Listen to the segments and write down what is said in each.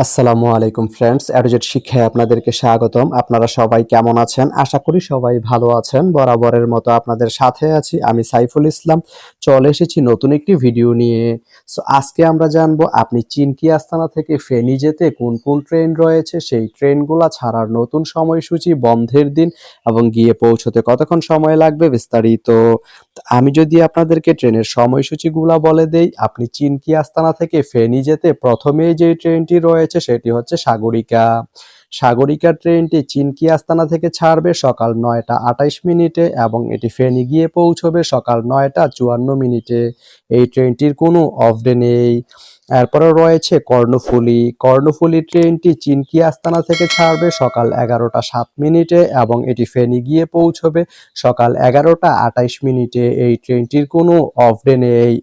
আসসালামু আলাইকুম ফ্রেন্ডস, অ্যাডোজেট শিক্ষায় আপনাদেরকে স্বাগতম। আপনারা সবাই কেমন আছেন? আশা করি সবাই ভালো আছেন। বরাবরের মতো আপনাদের সাথে আছি আমি সাইফুল ইসলাম। চলে এসেছি নতুন একটি ভিডিও নিয়ে। আজকে আমরা জানবো আপনি চিনকি আস্তানা থেকে ফেনী যেতে কোন কোন ট্রেন রয়েছে, সেই ট্রেনগুলা ছাড়ার নতুন সময়সূচি, বন্ধের দিন এবং গিয়ে পৌঁছতে কতক্ষণ সময় লাগবে বিস্তারিত। আমি যদি আপনাদেরকে ট্রেনের সময়সূচিগুলা বলে দেই, আপনি চিনকি আস্তানা থেকে ফেনী যেতে প্রথমেই যে ট্রেনটি রয়েছে সেটি হচ্ছে সাগরিকা। সাগরিকা ট্রেনটি চিনকি আস্তানা থেকে ছাড়বে সকাল ৯টা ২৮ মিনিটে এবং এটি ফেনী গিয়ে পৌঁছবে সকাল ৯টা ৫৪ মিনিটে। এই ট্রেনটির কোনো অফ ডে নেই। এরপরে রয়েছে কর্ণফুলী। কর্ণফুলী ট্রেনটি চিনকি আস্তানা থেকে ছাড়বে সকাল ১১টা ৭ মিনিটে এবং এটি ফেনী গিয়ে পৌঁছবে সকাল ১১টা ২৮ মিনিটে। এই ট্রেনটির কোনো অফ ডে নেই।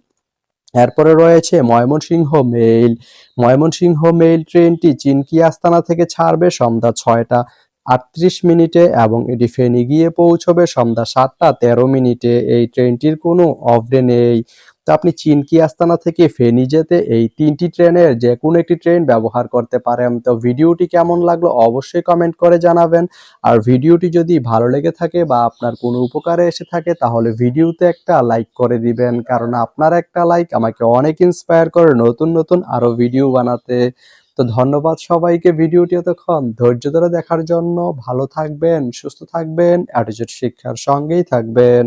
এরপরে রয়েছে ময়মনসিংহ মেইল। ময়মনসিংহ মেইল ট্রেনটি চিনকি আস্তানা থেকে ছাড়বে সন্ধ্যা ৬টা ৩৮ মিনিটে এবং এটি ফেনী গিয়ে পৌঁছবে সন্ধ্যা ৭টা ১৩ মিনিটে। এই ট্রেনটির কোনো অফ ডে নেই। তো আপনি চিনকি আস্তানা থেকে ফেনী যেতে এই তিনটি ট্রেনের যে কোনো একটি ট্রেন ব্যবহার করতে পারেন। তো ভিডিওটি কেমন লাগলো অবশ্যই কমেন্ট করে জানাবেন। আর ভিডিওটি যদি ভালো লেগে থাকে বা আপনার কোনো উপকারে এসে থাকে তাহলে ভিডিওতে একটা লাইক করে দিবেন, কারণ আপনার একটা লাইক আমাকে অনেক ইন্সপায়ার করে নতুন নতুন আরো ভিডিও বানাতে। তো ধন্যবাদ সবাইকে ভিডিওটি এতক্ষণ ধৈর্য ধরে দেখার জন্য। ভালো থাকবেন, সুস্থ থাকবেন, অ্যাটিটিউড শিক্ষার সঙ্গেই থাকবেন।